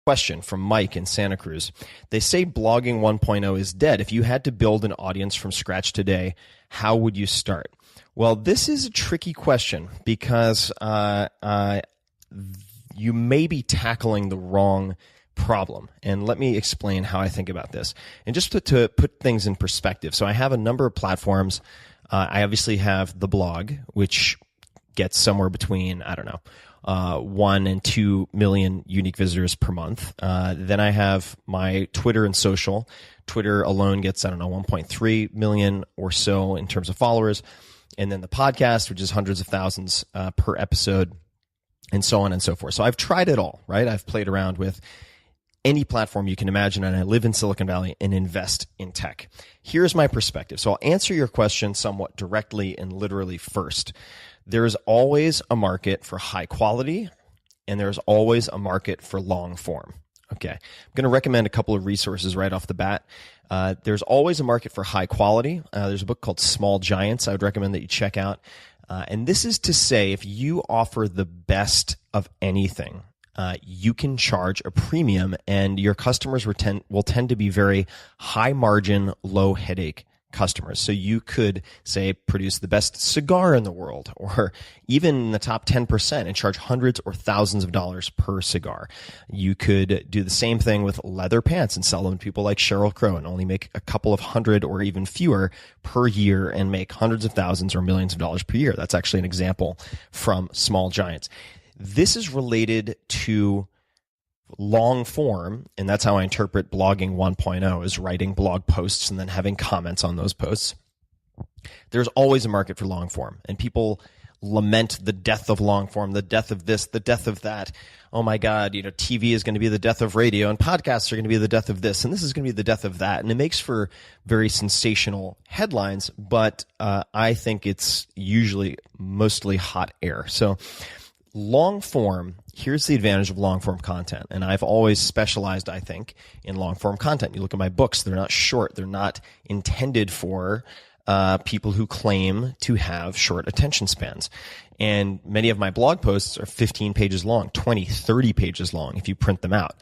Question from Mike in Santa Cruz. They say blogging 1.0 is dead. If you had to build an audience from scratch today, how would you start? Well, this is a tricky question because you may be tackling the wrong problem. And let me explain how I think about this. And just to put things in perspective. So I have a number of platforms. I obviously have the blog, which gets somewhere between, 1 and 2 million unique visitors per month. Then I have my Twitter and social. Twitter alone gets, 1.3 million or so in terms of followers. And then the podcast, which is hundreds of thousands per episode, and so on and so forth. So I've tried it all, right? I've played around with any platform you can imagine, and I live in Silicon Valley and invest in tech. Here's my perspective. So I'll answer your question somewhat directly and literally first. There is always a market for high quality, and there's always a market for long form. Okay, I'm going to recommend a couple of resources right off the bat. There's always a market for high quality. There's a book called Small Giants I would recommend that you check out. And this is to say, if you offer the best of anything, you can charge a premium, and your customers will tend to be very high margin, low headache customers. So you could, say, produce the best cigar in the world, or even in the top 10%, and charge hundreds or thousands of dollars per cigar. You could do the same thing with leather pants and sell them to people like Sheryl Crow and only make a couple of hundred or even fewer per year and make hundreds of thousands or millions of dollars per year. That's actually an example from Small Giants. This is related to long form, and that's how I interpret blogging 1.0, is writing blog posts and then having comments on those posts. There's always a market for long form, and people lament the death of long form, the death of this, the death of that. Oh my God, TV is going to be the death of radio, and podcasts are going to be the death of this, and this is going to be the death of that. And it makes for very sensational headlines, but I think it's usually mostly hot air. So long form, here's the advantage of long form content. And I've always specialized, I think, in long form content. You look at my books, they're not short. They're not intended for people who claim to have short attention spans. And many of my blog posts are 15 pages long, 20, 30 pages long if you print them out.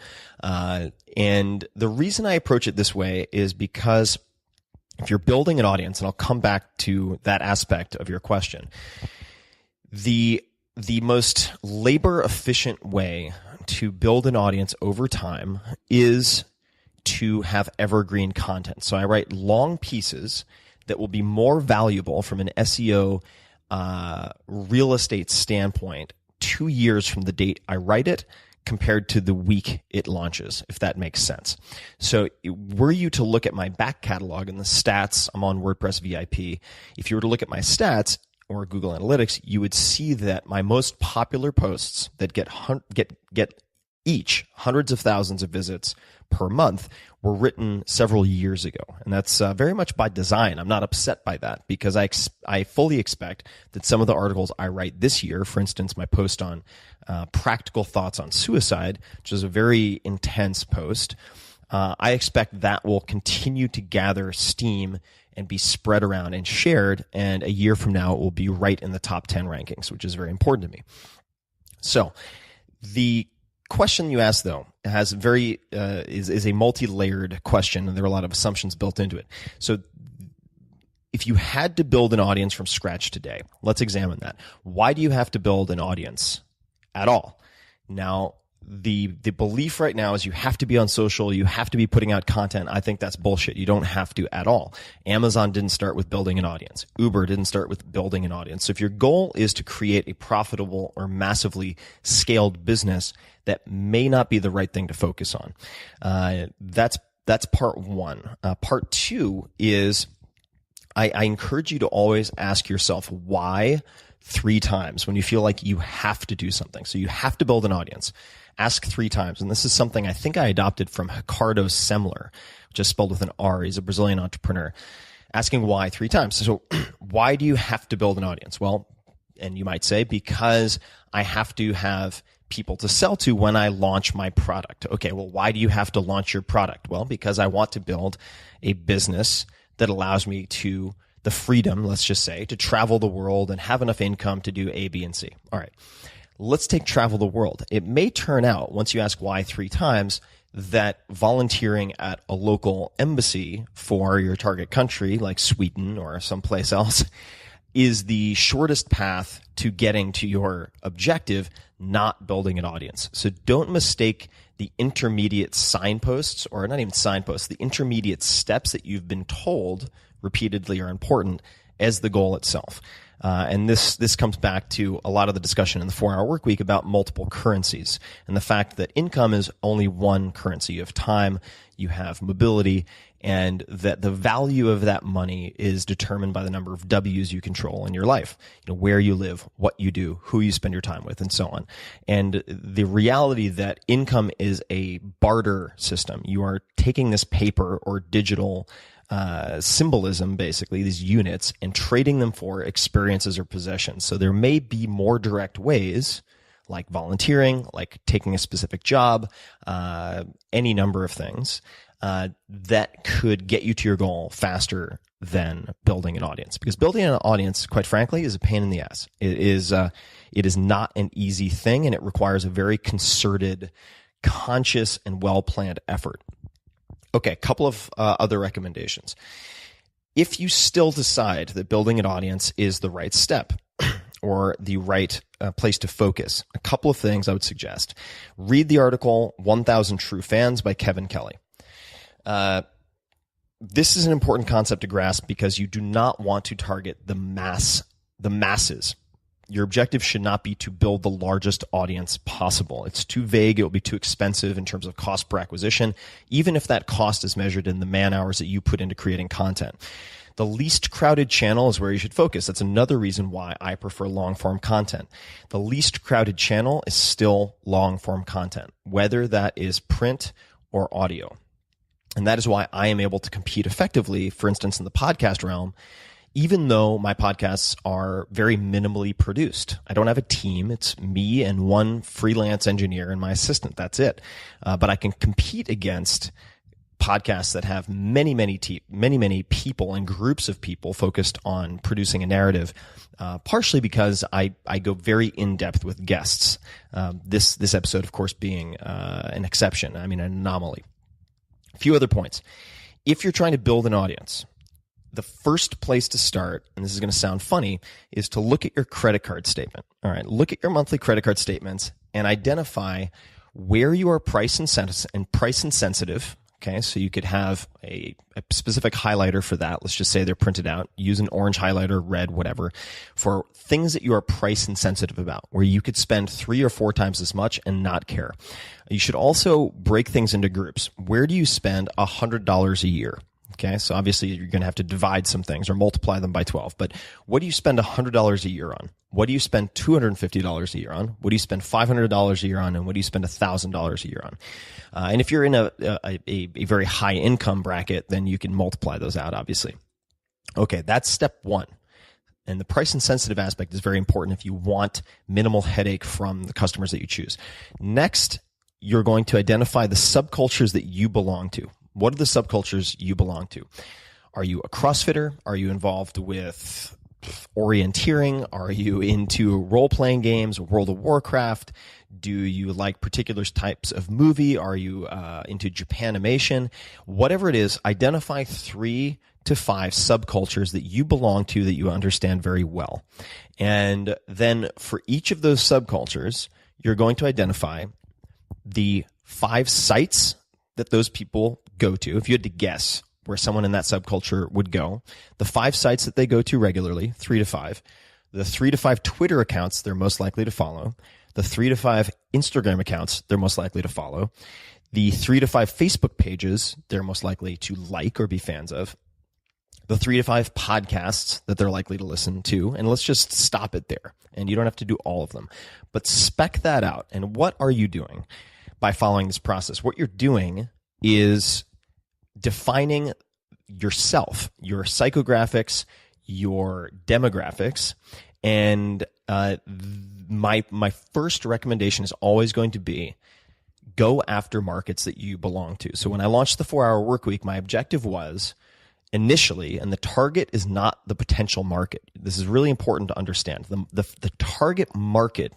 And the reason I approach it this way is because if you're building an audience, and I'll come back to that aspect of your question, the most labor-efficient way to build an audience over time is to have evergreen content. So I write long pieces that will be more valuable from an SEO real estate standpoint 2 years from the date I write it compared to the week it launches, if that makes sense. So were you to look at my back catalog and the stats, I'm on WordPress VIP. If you were to look at my stats, or Google Analytics, you would see that my most popular posts that get each hundreds of thousands of visits per month were written several years ago. And that's very much by design. I'm not upset by that because I fully expect that some of the articles I write this year, for instance, my post on practical thoughts on suicide, which is a very intense post, I expect that will continue to gather steam and be spread around and shared, and a year from now it will be right in the top 10 rankings, which is very important to me. So the question you asked, though, has is a multi-layered question, and there are a lot of assumptions built into it. So if you had to build an audience from scratch today, let's examine that. Why do you have to build an audience at all? Now, the belief right now is you have to be on social, you have to be putting out content. I think that's bullshit. You don't have to at all. Amazon didn't start with building an audience. Uber didn't start with building an audience. So if your goal is to create a profitable or massively scaled business, that may not be the right thing to focus on. That's part one. Part two is I encourage you to always ask yourself why 3 times when you feel like you have to do something. So you have to build an audience. Ask 3 times. And this is something I think I adopted from Ricardo Semler, which is spelled with an R. He's a Brazilian entrepreneur. Asking why 3 times. So why do you have to build an audience? Well, and you might say, because I have to have people to sell to when I launch my product. Okay, well, why do you have to launch your product? Well, because I want to build a business that allows me to the freedom, let's just say, to travel the world and have enough income to do A, B, and C. All right. Let's take travel the world. It may turn out, once you ask why 3 times, that volunteering at a local embassy for your target country, like Sweden or someplace else, is the shortest path to getting to your objective, not building an audience. So don't mistake the intermediate signposts, or not even signposts, the intermediate steps that you've been told repeatedly are important as the goal itself. And this comes back to a lot of the discussion in the 4-Hour Workweek about multiple currencies and the fact that income is only one currency. You have time, you have mobility, and that the value of that money is determined by the number of W's you control in your life. Where you live, what you do, who you spend your time with, and so on. And the reality that income is a barter system. You are taking this paper or digital symbolism, basically, these units, and trading them for experiences or possessions. So there may be more direct ways, like volunteering, like taking a specific job, any number of things, that could get you to your goal faster than building an audience. Because building an audience, quite frankly, is a pain in the ass. It is not an easy thing, and it requires a very concerted, conscious, and well-planned effort. Okay, a couple of other recommendations. If you still decide that building an audience is the right step or the right place to focus, a couple of things I would suggest. Read the article 1,000 True Fans by Kevin Kelly. This is an important concept to grasp because you do not want to target the masses. Your objective should not be to build the largest audience possible. It's too vague. It will be too expensive in terms of cost per acquisition, even if that cost is measured in the man hours that you put into creating content. The least crowded channel is where you should focus. That's another reason why I prefer long-form content. The least crowded channel is still long-form content, whether that is print or audio. And that is why I am able to compete effectively, for instance, in the podcast realm, even though my podcasts are very minimally produced. I don't have a team. It's me and one freelance engineer and my assistant. That's it. But I can compete against podcasts that have many people and groups of people focused on producing a narrative, partially because I go very in-depth with guests. This episode, of course, being an exception. I mean, an anomaly. A few other points. If you're trying to build an audience, the first place to start, and this is going to sound funny, is to look at your credit card statement. All right, look at your monthly credit card statements and identify where you are price insensitive. Okay, so you could have a specific highlighter for that. Let's just say they're printed out. Use an orange highlighter, red, whatever, for things that you are price insensitive about, where you could spend 3 or 4 times as much and not care. You should also break things into groups. Where do you spend $100 a year? Okay, so obviously you're going to have to divide some things or multiply them by 12. But what do you spend $100 a year on? What do you spend $250 a year on? What do you spend $500 a year on? And what do you spend $1,000 a year on? And if you're in a very high income bracket, then you can multiply those out, obviously. Okay, that's step 1. And the price insensitive aspect is very important if you want minimal headache from the customers that you choose. Next, you're going to identify the subcultures that you belong to. What are the subcultures you belong to? Are you a CrossFitter? Are you involved with orienteering? Are you into role-playing games, World of Warcraft? Do you like particular types of movie? Are you into Japanimation? Whatever it is, identify 3 to 5 subcultures that you belong to that you understand very well. And then for each of those subcultures, you're going to identify the 5 sites that those people go to. If you had to guess where someone in that subculture would go, the 5 sites that they go to regularly, 3 to 5, the 3 to 5 Twitter accounts they're most likely to follow, the 3 to 5 Instagram accounts they're most likely to follow, the 3 to 5 Facebook pages they're most likely to like or be fans of, the 3 to 5 podcasts that they're likely to listen to, and let's just stop it there. And you don't have to do all of them. But spec that out. And what are you doing by following this process? What you're doing is defining yourself, your psychographics, your demographics, and my first recommendation is always going to be go after markets that you belong to. So when I launched the 4-Hour Workweek, my objective was initially, and the target is not the potential market. This is really important to understand. The target market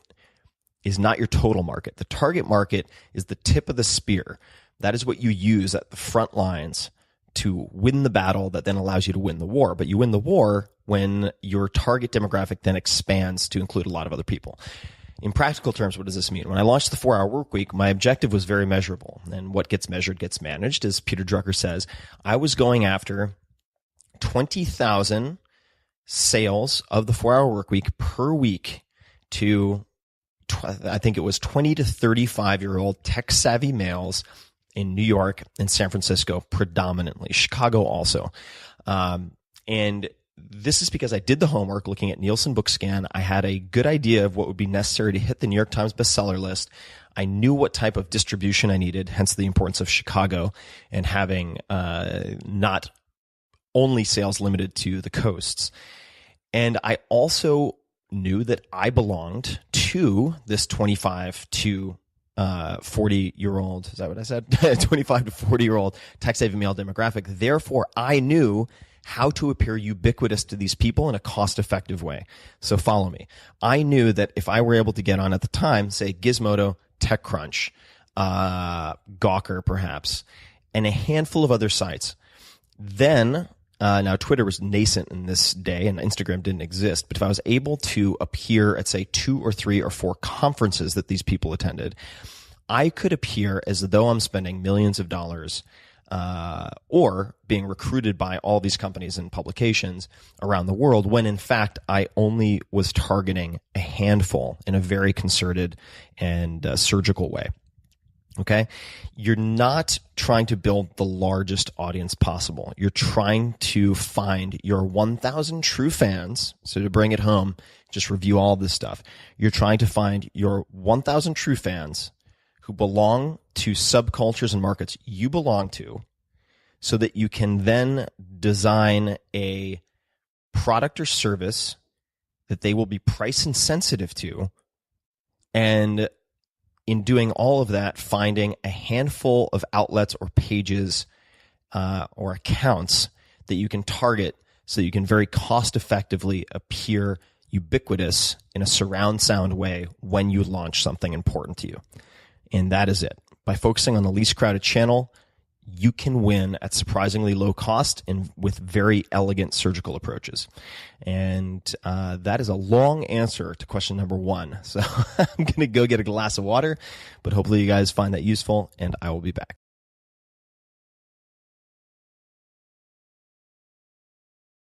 is not your total market. The target market is the tip of the spear. That is what you use at the front lines to win the battle that then allows you to win the war. But you win the war when your target demographic then expands to include a lot of other people. In practical terms, what does this mean? When I launched the 4-Hour Work Week, my objective was very measurable. And what gets measured gets managed, as Peter Drucker says. I was going after 20,000 sales of the 4-Hour Work Week per week to, I think it was 20 to 35-year-old tech-savvy males in New York and San Francisco predominantly, Chicago also. And this is because I did the homework looking at Nielsen BookScan. I had a good idea of what would be necessary to hit the New York Times bestseller list. I knew what type of distribution I needed, hence the importance of Chicago and having not only sales limited to the coasts. And I also knew that I belonged to this 25 to 40-year-old, is that what I said? 25 to 40-year-old tech-savvy male demographic. Therefore, I knew how to appear ubiquitous to these people in a cost-effective way. So follow me. I knew that if I were able to get on at the time, say Gizmodo, TechCrunch, Gawker perhaps, and a handful of other sites, then now Twitter was nascent in this day and Instagram didn't exist, but if I was able to appear at say 2 or 3 or 4 conferences that these people attended, I could appear as though I'm spending millions of dollars or being recruited by all these companies and publications around the world, when in fact I only was targeting a handful in a very concerted and surgical way. Okay? You're not trying to build the largest audience possible. You're trying to find your 1,000 true fans. So to bring it home, just review all this stuff. You're trying to find your 1,000 true fans who belong to subcultures and markets you belong to, so that you can then design a product or service that they will be price insensitive to, and in doing all of that, finding a handful of outlets or pages or accounts that you can target so you can very cost effectively appear ubiquitous in a surround sound way when you launch something important to you. And that is it. By focusing on the least crowded channel, you can win at surprisingly low cost and with very elegant surgical approaches. And that is a long answer to question number 1. So I'm going to go get a glass of water, but hopefully you guys find that useful, and I will be back.